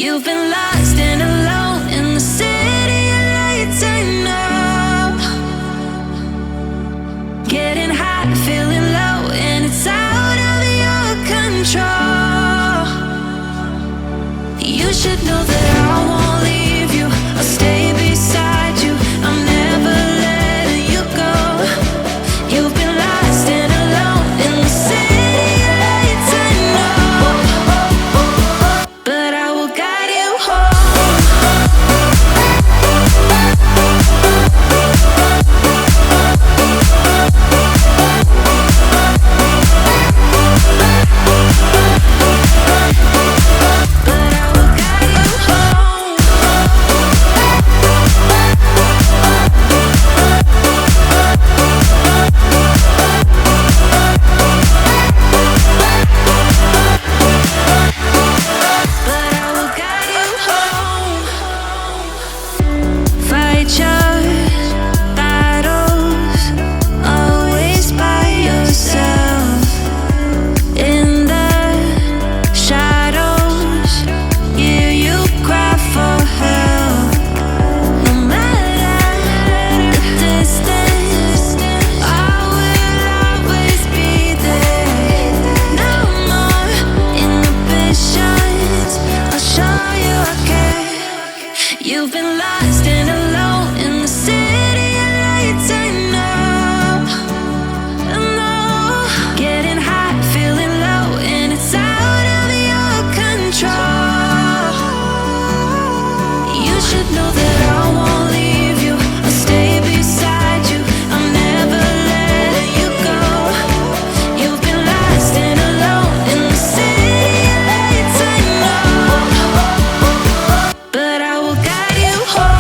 You've been lost and alone in the city of lights. I know. Getting high, feeling low, and it's out of your control. You should know that I won't leave you. I'll stay beside you. I'm never letting you go. You've been lost and alone in the city of lights. I know, but I will guide you home. You've been lost and alone in the city of lights. I know, I know. Getting high, feeling low, and it's out of your control. You should know that I won't leave you. I'll stay beside you. I'm never letting you go. You've been lost and alone in the city of lights. I know, but I will guide you home.